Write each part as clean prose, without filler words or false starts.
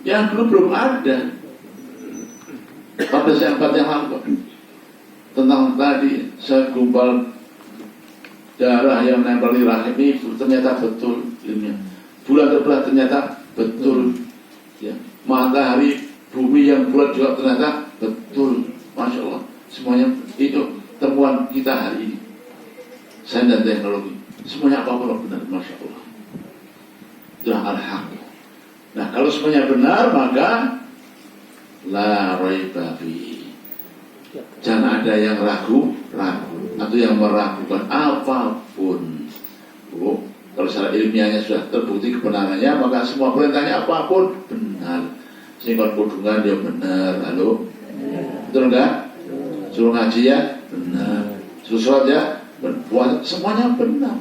Yang dulu belum ada. Pada saat yang lalu tentang tadi segumpal darah yang menempel di rahim itu ternyata betul ilmiah. Bulan terbelah ternyata betul. Ya. Matahari, bumi yang bulat juga ternyata betul. Masya Allah. Semuanya itu temuan kita hari ini. Sains dan teknologi. Semuanya apa-apa benar. Masya Allah. Itulah al-haq. Nah, kalau semuanya benar, maka la raiba fi. Jangan ada yang ragu atau yang meragukan apapun. Kalau secara ilmiahnya sudah terbukti kebenarannya, maka semua perintahnya apapun benar. Sehingga kudungan dia benar. Halo, betul enggak? Suruh ngaji ya benar. Suruh sholat ya benar. Semuanya benar.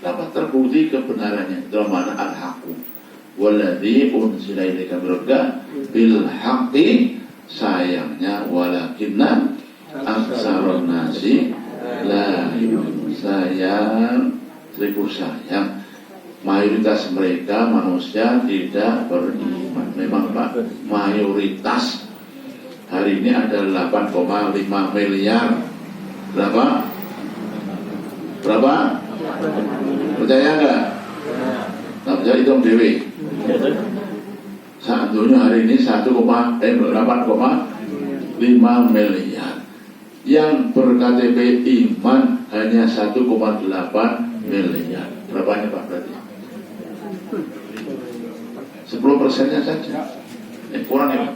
Dapat terbukti kebenarannya. Dalam makna al-haqqu. Walladzi unzila ilaika bil haqqi, sayangnya walakinna aktsarun nasi la yu'minun. Sayang, seribu sayang, mayoritas mereka manusia tidak beriman. Memang Pak, mayoritas hari ini ada 8,5 miliar. Berapa? Percaya enggak? Nah, percaya hitung dewe. Saat dunia hari ini 8,5 miliar. Yang ber-KTP iman hanya 1,8 miliar. Berapanya Pak berarti? 10%-nya saja. Kurang ya Pak?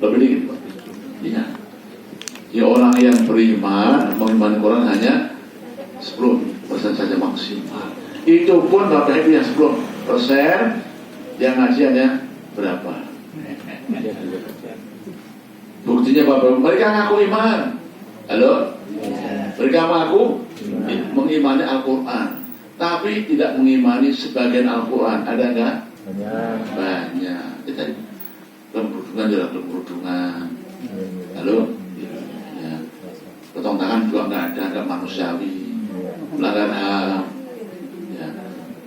Lebih dikit Pak. Iya. Ya, orang yang beriman mengimani Quran hanya 10% saja maksimal. Itu pun Bapak Ibu yang 10%, yang ngaji hanya berapa? Buktinya Bapak Ibu, mereka ngaku iman. Halo? Mereka mengaku mengimani Al-Quran, tapi tidak mengimani sebagian Al-Quran. Ada enggak? Banyak. Jadi lemburungan juga lemburungan. Halo? Ya. Potong tangan juga enggak ada, enggak manusiawi. Melanggar HAM. Ya.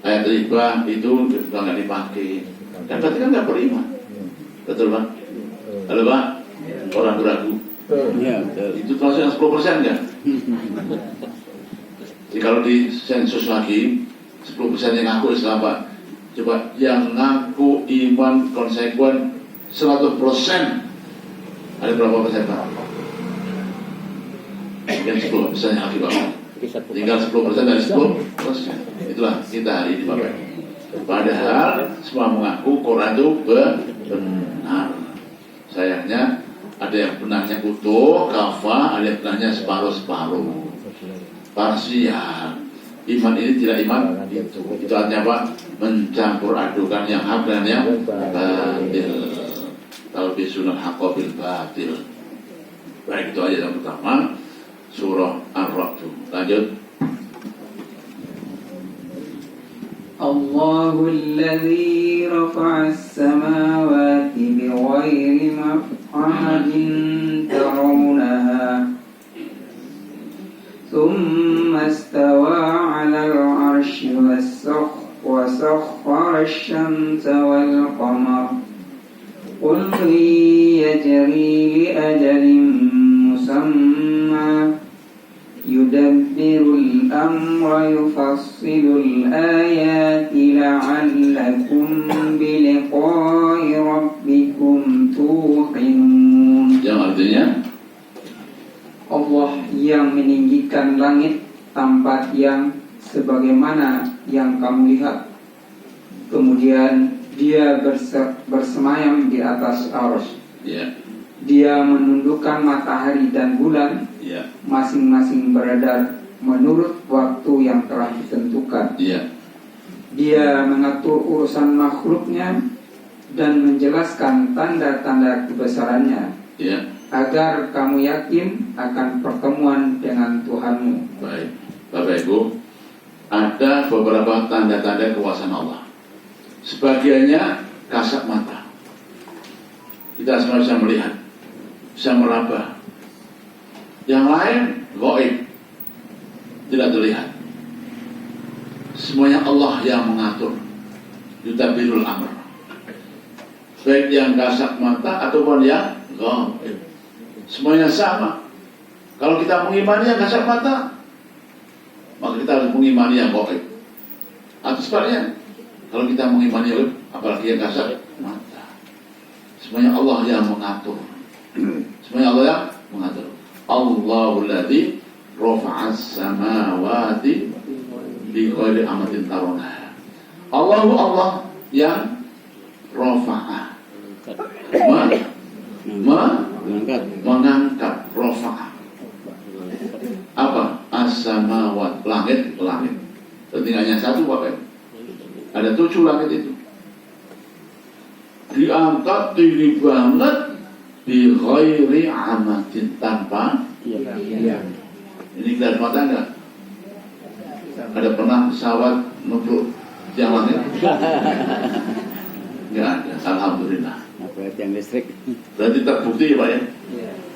Ayat riba itu juga enggak dipakai. Dan berarti kan enggak beriman. Betul Pak? Halo Pak? Orang ragu. Ya, Itu termasuk yang 10% enggak? Jadi kalau di sensus lagi 10% yang ngaku Islam Pak. Coba yang ngaku iman konsekuen 100%, ada berapa persen Pak? Yang 10% yang akibat. Tinggal 10% dari 10%. Itulah kita hari ini Bapak. Padahal semua mengaku Quran itu benar. Sayangnya ada yang benarnya utuh, kafah, ada yang benarnya separuh-separuh, parsial. Iman ini tidak iman itu artinya apa? Mencampur adukan yang hak dan yang batil. Talbisunal haqqa bil batil. Baik, itu aja yang pertama, surah Ar-Ra'd. Lanjut. Allahul ladzi rafa'as samawati bighairi maf'adin tarawnaha thumma istawa 'alal 'arsyi wasakhkhara asy-syamsa wal qamara kullu yajri li ajalin musamma yudabbirul amra yufassilul ayati la'allakum biliqa'i rabbikum tuqinun. Yang artinya Allah yang meninggikan langit tempat yang sebagaimana yang kamu lihat, kemudian dia bersemayam di atas arsy. ya. Dia menundukkan matahari dan bulan, Ya. masing-masing beredar menurut waktu yang telah ditentukan. Ya. Dia mengatur urusan makhluknya dan menjelaskan tanda-tanda kebesarannya, Ya. agar kamu yakin akan pertemuan dengan Tuhanmu. Baik, Bapak Ibu, ada beberapa tanda-tanda kekuasaan Allah. Sebagiannya kasat mata, kita semua bisa melihat, bisa meraba. Yang lain gaib, tidak terlihat. Semuanya Allah yang mengatur. Yudabbirul amr. baik yang kasat mata ataupun yang gaib. Semuanya sama. Kalau kita mengimani yang kasat mata, maka kita harus mengimani yang gaib. Atau sebaliknya, kalau kita mengimani yang gaib, apalagi yang kasat mata. Semuanya Allah yang mengatur. Semuanya Allah yang mengatur. Allahul ladzi rafa'as samawati bi ghairi amatin tarawnaha. Allah yang rafa'a, mengangkat rafa'a. Apa? As-samawat, langit. Berarti hanya satu Bapak. Ada 7 langit itu. Diangkat tinggi banget bi ghairi amatin, tanpa ini kelihatan mata enggak? Ada pernah pesawat nubruk tiang langit? Enggak ada, alhamdulillah. Berarti yang listrik. Berarti terbukti Pak ya?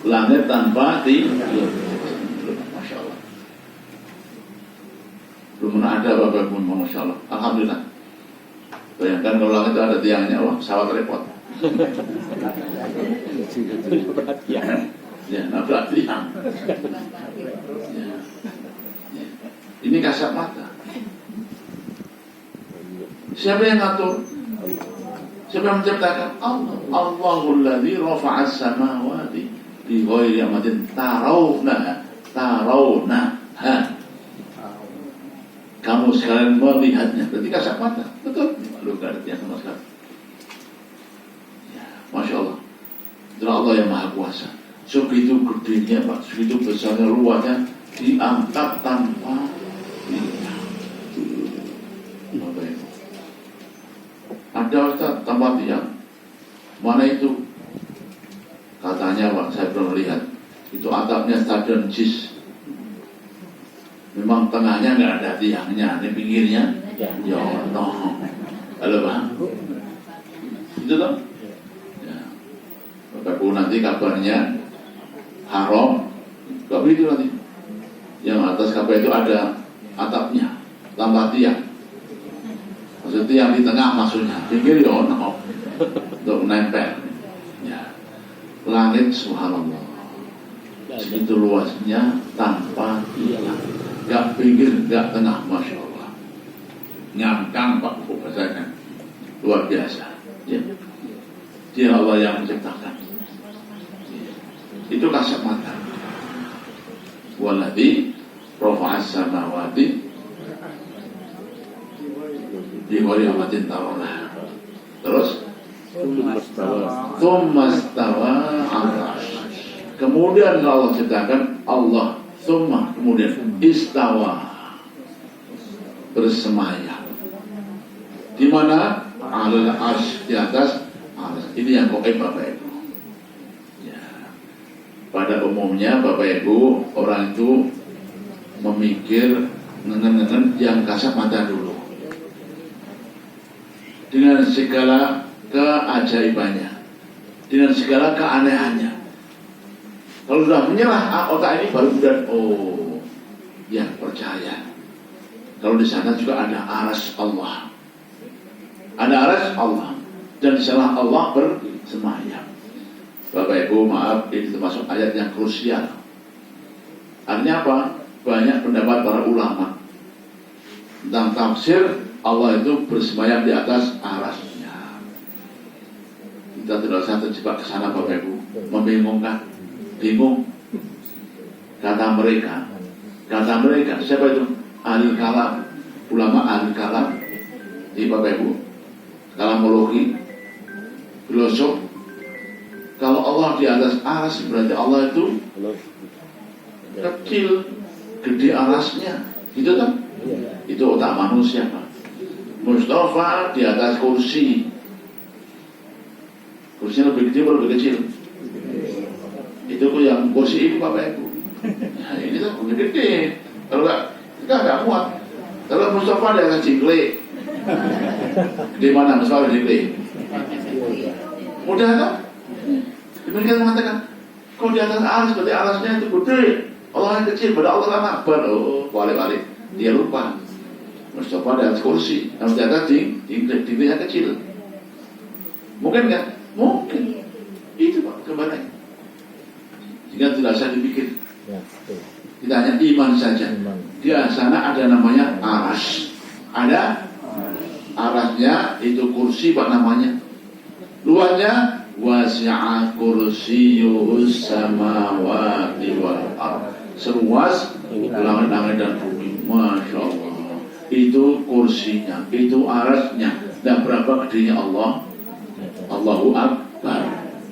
Langit tanpa tiang. Masya Allah. Belum pernah ada Bapak pun, Masya Allah. Alhamdulillah. Bayangkan kalau langit itu ada tiangnya, wah pesawat repot. Ya, nabrak tiang. Ya. Ini kasat mata. Siapa yang ngatur? Siapa yang menciptakan? Allah. Allahul ladzi rafa'as samawati bi ghairi amatin tarawnaha. Kamu sekalian melihatnya. Berarti kasat mata. Betul. Lu gak ada tiang sama sekali. Ya, Masya Allah. Itulah Allah yang Maha Kuasa. Segitu gedenya Pak, segitu besarnya, luasnya, diangkat tanpa tiang. Ada Ustaz tanpa tiang. Mana itu? Katanya Pak, saya belum lihat. Itu atapnya stadion JIS. Memang tengahnya nggak ada tiangnya, ini pinggirnya. Ya Allah. Halo Bang. Itu toh? Ya. Bapak Bu nanti kabarnya haram. Gak begitu nanti. Yang atas kapal itu ada atapnya, tanpa tiang. Maksudnya yang di tengah maksudnya, pinggir ya no. Untuk nempel. Ya. Langit subhanallah. Segitu luasnya tanpa tiang. Gak pinggir, gak tengah, Masya Allah. Ngangkang Pak Bu bahasanya. Luar biasa. Ya. Dia Allah yang menciptakan. Ya. Itu kasat mata. Waladhi rafa'as samawati bi ghairi amatin tarawnaha. Terus tsumma stawa 'ala arsy. Kemudian Allah ciptakan Allah tsumma, kemudian istawa, bersemayam. Di mana? 'ala arsy, di atas arsy. Ini yang gaib Bapak Ibu. Ya. Pada umumnya Bapak Ibu, orang itu memikir ngengen-ngengen yang kasat mata dulu. Dengan segala keajaibannya, dengan segala keanehannya. Kalau sudah menyerah otak ini baru kemudian ya percaya. Kalau di sana juga ada aras Allah, ada aras Allah, dan di sana Allah bersemayam. Bapak Ibu maaf, ini termasuk ayat yang krusial. Artinya apa? Banyak pendapat para ulama tentang tafsir Allah itu bersemayam di atas arasnya. Kita tidak usah terjebak ke sana Bapak Ibu, membingungkan, bingung. Kata mereka, siapa itu? Ahli kalam, ulama ahli kalam di Bapak Ibu, kalamologi, filosof. Kalau Allah di atas aras berarti Allah itu kecil, gede arasnya, gitu kan? Itu otak manusia Pak. Mustafa di atas kursi. Kursinya lebih gede atau lebih kecil? Itu kok yang kursi itu Bapak Ibu. Nah, ini tuh lebih gede. Kalau kita nggak muat. Kalau Mustafa di atas jingklik. Di mana Mustafa di jingklik? Mudah kan? Demikian mengatakan, kalau di atas aras berarti arasnya itu gede. Allah yang kecil, pada Allah kan akbar. Balik-balik. Dia lupa. Mustafa di atas kursi, yang di atas jingkliknya kecil. Mungkin nggak? Mungkin. Itu Pak kebenaran. Jika tidak usah dipikir. Ya, betul. Kita hanya iman saja. Iman. Di sana ada namanya aras. Ada arasnya, itu kursi Pak namanya. Luasnya wasi'a kursiyuhus samawati wal ardh. Seluas langit-langit dan bumi. Masya Allah. Itu kursinya, itu arasnya. Dan berapa gedenya Allah? Allahu Akbar.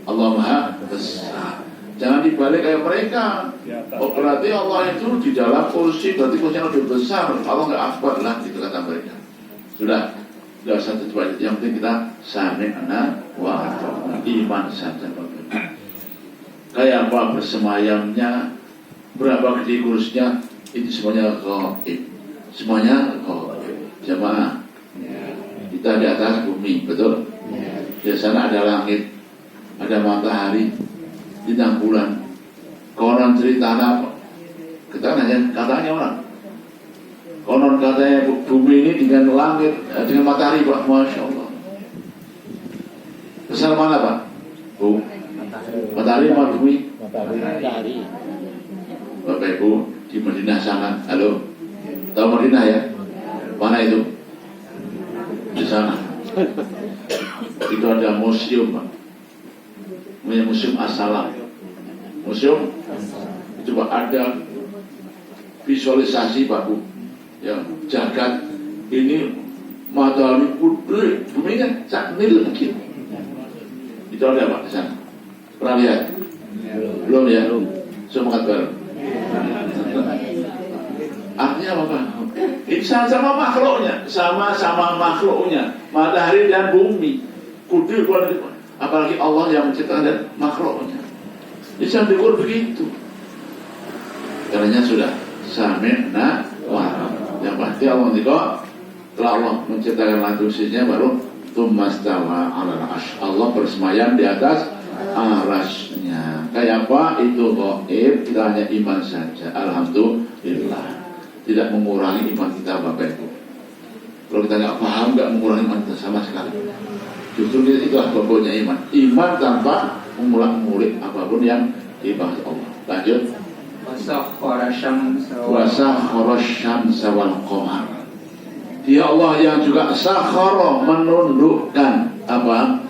Allah Maha Besar. Jangan dibalik kayak mereka. Oh, berarti Allah itu di dalam kursi, berarti kursinya lebih besar. Allah nggak akbar lah, itu kata mereka. Sudah, nggak usah terjebak. Yang penting kita sami'na wa ata'na, iman saja. Kayak apa bersemayamnya, berapa gede kursinya, itu semuanya gaib. Semuanya gaib. Jamaah, kita di atas bumi, betul? Di sana ada langit, ada matahari, bintang bulan. Konon cerita apa? Kita hanya katanya orang. Konon katanya bumi ini dengan langit, dengan matahari Pak, Masya Allah. Besar mana Pak? Bu? Matahari sama bumi? Matahari. Bapak Ibu di Madinah sana. Halo? Tahu Madinah ya? Mana itu? Di sana. Itu ada museum Pak. Museum As-Salam. Museum itu Pak, ada visualisasi Pak Bu, ya, jagat ini matahari putih, buminya saknil lagi. Itu ada Pak di sana. Pernah lihat? Belum ya? Semua kabar. Artinya apa Pak? Ini sama makhluknya, sama-sama makhluknya, matahari dan bumi. Kudir apalagi Allah yang menciptakan dan makhluknya. Jadi jangan diukur begitu. Karena sudah sami'na wa ata'na. Yang pasti Allah juga setelah Allah menciptakan manusianya baru tumastawa 'alal 'arsy. Allah bersemayam di atas arasnya. Kayak apa? Itu gaib, kita hanya iman saja. Alhamdulillah. Tidak mengurangi iman kita Bapak Ibu. Kalau kita nggak paham, nggak mengurangi iman kita sama sekali. Justru itulah pokoknya iman. Iman tanpa mengulang-ngulik apapun yang dibahas Allah. Lanjut. Wasakhkhara syamsa wal qamar. Dia Allah yang juga sakhara, menundukkan apa?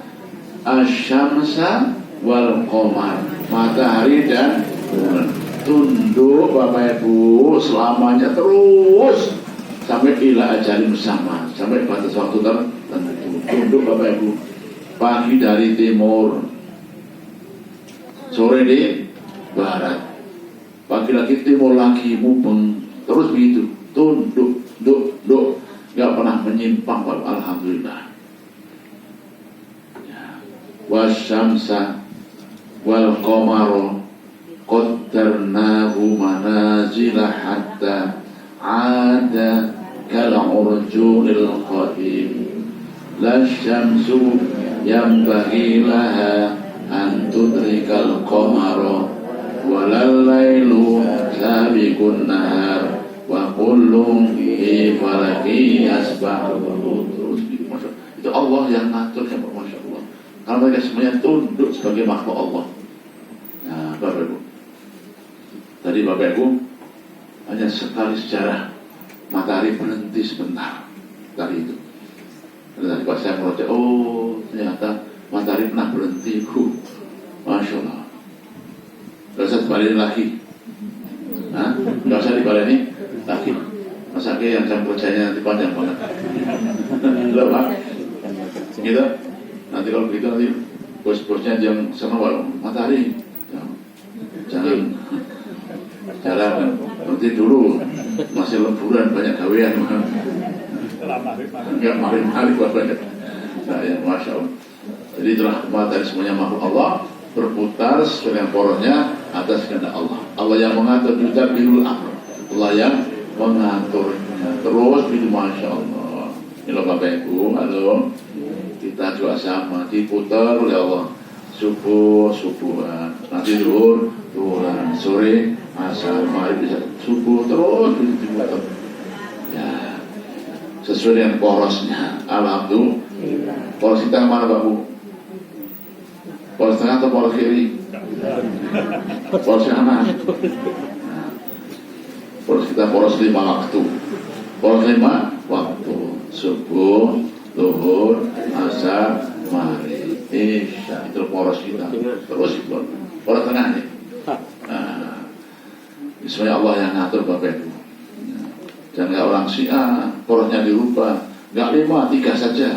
Asyamsa wal qamar, matahari dan bulan. Tunduk Bapak Ibu selamanya terus sampai ila ajalin bersama, sampai batas waktu tertentu. Tunduk Bapak Ibu. Pagi dari timur, sore di barat, pagi lagi timur lagi, mubeng, terus begitu, tunduk, duk, nggak pernah menyimpang. Alhamdulillah. Ya. Wasyamsa wal qamaro qaddarnahu manazila hatta ada kal urjunil qadim. La syamsu yanbaghi laha an tudrikal qamara walal lailu sabiqun nahar wa kullun fi falaki yasbahu. Itu Allah yang ngatur ya Pak, Masya Allah. Kalau mereka semuanya tunduk sebagai makhluk Allah. Nah Bapak Ibu, tadi Bapak Ibu hanya sekali sejarah matahari berhenti sebentar tadi itu. Tadi pas saya merocek, oh ternyata matahari pernah berhenti, Masya Allah. Gak usah dibalik lagi, gak usah dibalik lagi. Masa yang jam kerjanya nanti panjang banget. Loh Pak, gitu. Nanti kalau begitu nanti bos-bosnya yang sama walau matahari, jangan jalan. Nanti dulu masih lemburan banyak gawean. Enggak mari-mari banyak. Nah ya Masya Allah. Jadi itulah matahari semuanya makhluk Allah, berputar sesuai dengan porosnya atas kehendak Allah. Allah yang mengatur juga bilul amr. Allah yang mengaturnya terus itu Masya Allah. Ini Bapak Ibu, halo. Kita juga sama diputar oleh Allah. Subuhan, nanti duhuran, sore, asar, maghrib, bisa subuh terus diputar. Ya. Sesuai dengan porosnya. Alhamdulillah. Poros kita mana Pak Bu? Poros tengah atau poros kiri? Poros kanan. Nah, poros lima waktu. Poros lima waktu. Subuh, zuhur, asar, maghrib, isya. Itu poros kita. Terus itu poros tengah nih. Nah, sebenarnya Allah yang ngatur Bapak Ibu. Jangan nggak orang Syiah, porosnya dirubah. Nggak 5, 3 saja.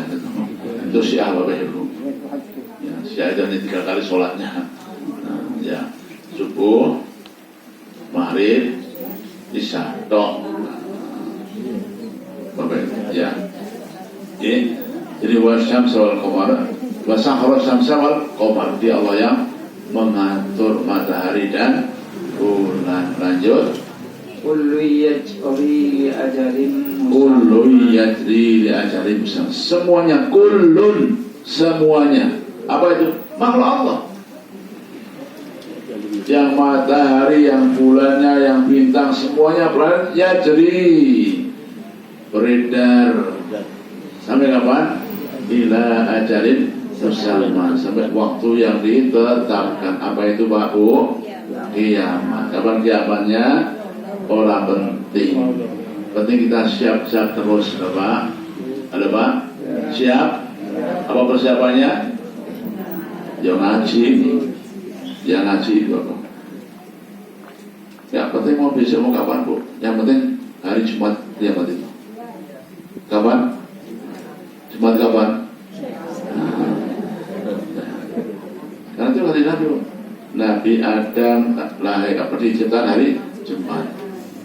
Itu Syiah Bapak Ibu. Ya, Syiah itu 3 kali sholatnya. Nah, ya, subuh, maghrib, isya, dong. Bapak Ibu, ya. Jadi wasyamsa wal qamar, wasakhara syamsa wal qamar. Dia Allah yang mengatur matahari dan bulan. Lanjut. Kullu yajri li ajalin Kullu yajri li ajalin musamma. Semuanya kullun, semuanya. Apa itu? Makhluk Allah. Yang matahari, yang bulannya, yang bintang, semuanya planet yajri, beredar. Sampai kapan? Ila ajalin musamma, sampai waktu yang ditetapkan. Apa itu Pak Bu? Kiamat. Kapan kiamatnya? Orang penting. Penting kita siap-siap terus, Bapak. Ada Pak? Siap? Apa persiapannya? Ya ngaji. Ya ngaji, Bapak. Yang penting mau besok mau kapan, Bu? Yang penting hari Jumat kiamat itu. Kapan? Jumat kapan? Karena itu hari Nabi, Nabi Adam lahir diciptakan hari Jumat.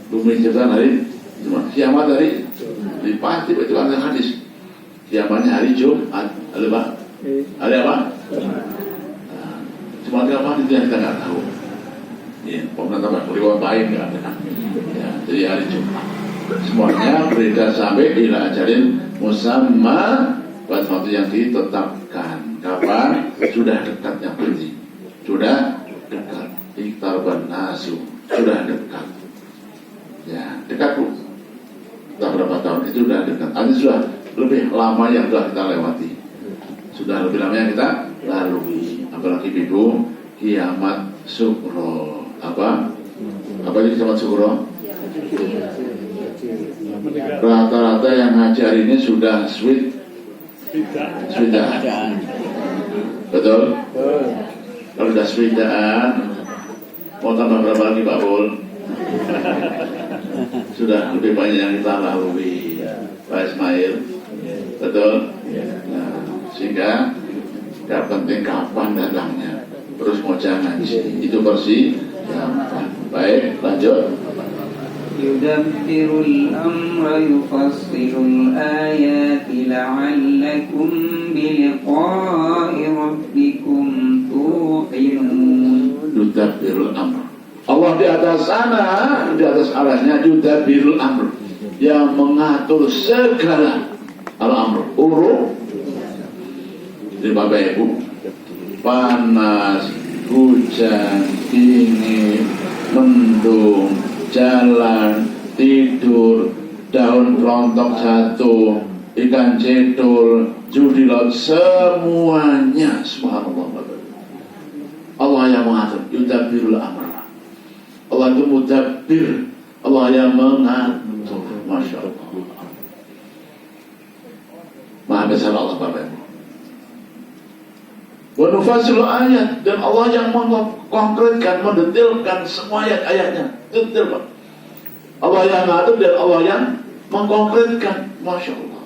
Bumi diciptakan hari Jumat. Kiamat hari pasti itu ada hadis. Kiamatnya hari Jumat. Ada Pak? Hari apa? Jumat kapan itu yang kita nggak tahu. Ya, pemerintah beriwan baik nggak ada. Ya, jadi hari Jumat. Semuanya beredar sampai ila ajalin musamma, pada waktu yang ditetapkan. Kapan? Sudah dekat yang penting. Sudah dekat. Iqtaraban nasu. Sudah dekat. Ya, dekat Bu. Sudah berapa tahun? Itu sudah dekat. Artinya sudah lebih lama yang sudah kita lewati. Sudah lebih lama yang kita lalui. Apalagi Ibu, kiamat sukro. Apa? Apa itu kiamat sukro? Rata-rata yang ngaji hari ini sudah sudah. Betul? Kalau sudah swidaan, mau tambah berapa lagi Pak Bol? Sudah lebih banyak yang kita lalui, Pak Ismail. Betul? Nah, sehingga gak penting kapan datangnya, terus mau jangan itu bersih. Baik, lanjut. Yudabbirul amra yufassilul ayati la'allakum biliqa'i rabbikum tuqinun. Yudabbirul amr. Allah di atas sana, di atas arahnya yudabbirul amr, yang mengatur segala al-amr, urut. Jadi Bapak Ibu, panas, hujan, dingin, mendung, jalan, tidur, daun rontok jatuh, ikan cedul, judi laut, semuanya subhanallah. Allah yang mengatur, yudabbirul amr. Allah itu mudabbir, Allah yang mengatur. Masya Allah. Maha besar Allah Bapak Ibu. Wa nufassilu ayat, dan Allah yang mengkonkretkan, mendetailkan semua ayat-ayatnya. Detail Pak. Allah yang mengatur dan Allah yang mengkonkretkan. Masya Allah.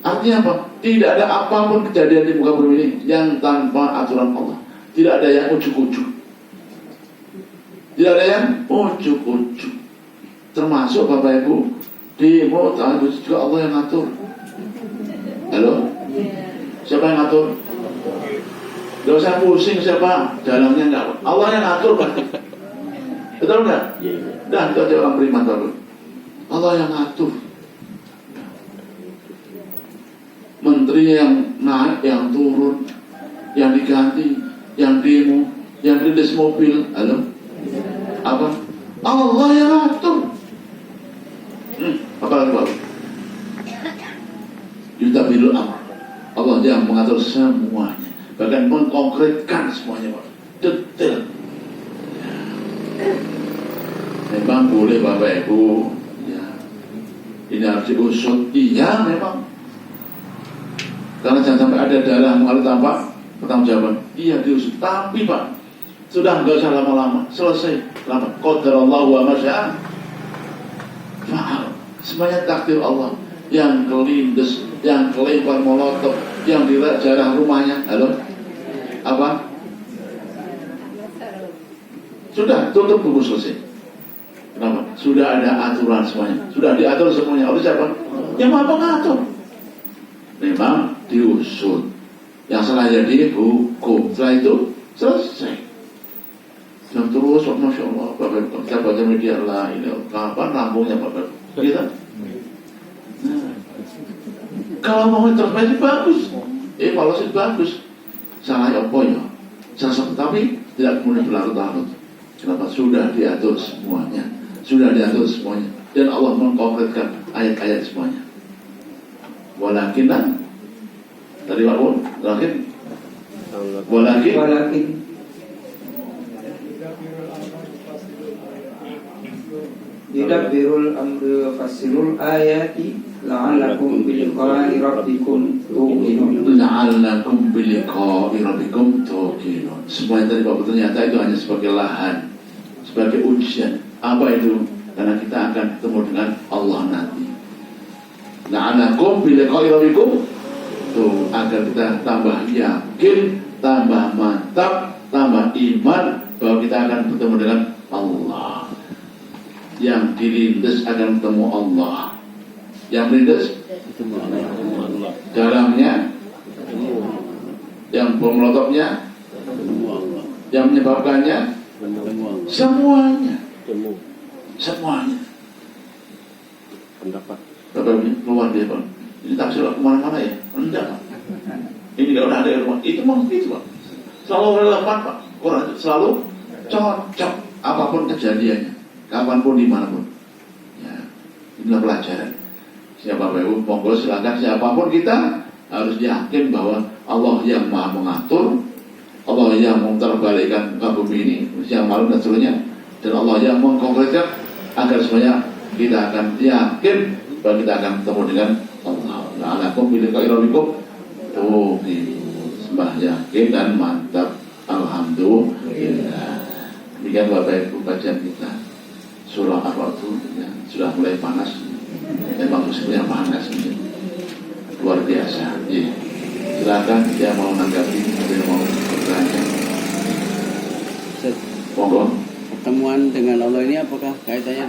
Artinya apa? Tidak ada apapun kejadian di muka bumi ini yang tanpa aturan Allah. Tidak ada yang ujuk-ujuk. Tidak ada yang ujuk-ujuk. Termasuk Bapak Ibu, di Maut juga Allah yang ngatur. Halo? Siapa yang ngatur? Gak usah pusing siapa dalamnya, enggak. Allah yang ngatur Pak. Betul enggak? Dah, itu aja orang beriman Bapak. Allah yang ngatur. Menteri yang naik, yang turun, yang diganti, yang demo, yang rilis mobil. Halo? Apa? Allah yang ngatur. Apa lagi Bapak? Yudabbirul amr. Allah yang mengatur semuanya. bahkan mengkonkretkan semuanya Pak, detail. Ya. Memang boleh Bapak Ibu, ya, ini harus diusut, iya memang, karena jangan sampai ada darah mengalir tanpa pertanggungjawaban, iya diusut, tapi Pak, sudah nggak usah lama-lama, selesai, lama, qadarallahu wa ma syaa fa'al, semuanya takdir Allah. Yang kelindes, yang kelempar molotov, yang jarah rumahnya, halo, apa? Sudah tutup buku selesai. Kenapa? Sudah ada aturan semuanya, sudah diatur semuanya oleh siapa? Yang Maha Pengatur. Memang diusut, yang salah jadi hukum. Setelah itu selesai. Dan terus, masya Allah, Bapak kita baca media lah, ini kapan rampungnya Bapak? Gitu. Nah, kalau mau intervensi bagus, evaluasi bagus, salah apa ya? Salah, tapi tidak kemudian berlarut-larut. Kenapa? Sudah diatur semuanya, dan Allah mengkonkretkan ayat-ayat semuanya. Walakin tadi Pak Won, walakin yudabbirul amri wa fasilul ayati la'allakum biliqa'i rabbikum tuqinun. La'allakum biliqa'i rabbikum tuqinun. Semua yang tadi Bapak ternyata itu hanya sebagai lahan, sebagai ujian. Apa itu? Karena kita akan ketemu dengan Allah nanti. La'allakum biliqa'i rabbikum, tuh agar kita tambah yakin, tambah mantap, tambah iman bahwa kita akan bertemu dengan Allah. Yang dilindes akan ketemu Allah. Yang melindes dalamnya, yang bom molotofnya, yang menyebabkannya, semuanya. Pendapat. Bapak ini keluar dia Pak. Ini tafsir kemana-mana ya? Enggak Pak. Ini kalau udah ada rumah, itu mau itu Pak. Selalu relevan Pak. Quran selalu cocok apapun kejadiannya, kapanpun dimanapun. Ya, inilah pelajaran. Siapa Bapak Ibu, monggo silakan siapapun kita harus yakin bahwa Allah yang Maha Mengatur, Allah yang memutarbalikkan bumi ini, siang malam dan seterusnya, dan Allah yang mengkonkretkan agar semuanya kita akan yakin bahwa kita akan bertemu dengan Allah. La'alakum biliqa'i rabbikum tuqinun. Sembah yakin dan mantap. Alhamdulillah. Demikian Bapak Ibu kajian kita. Surah apa itu ya, sudah mulai panas. Memang musimnya panas ini. Luar biasa. Ya. Silakan yang mau menanggapi atau yang mau bertanya. Monggo. Pertemuan dengan Allah ini apakah kaitannya dengan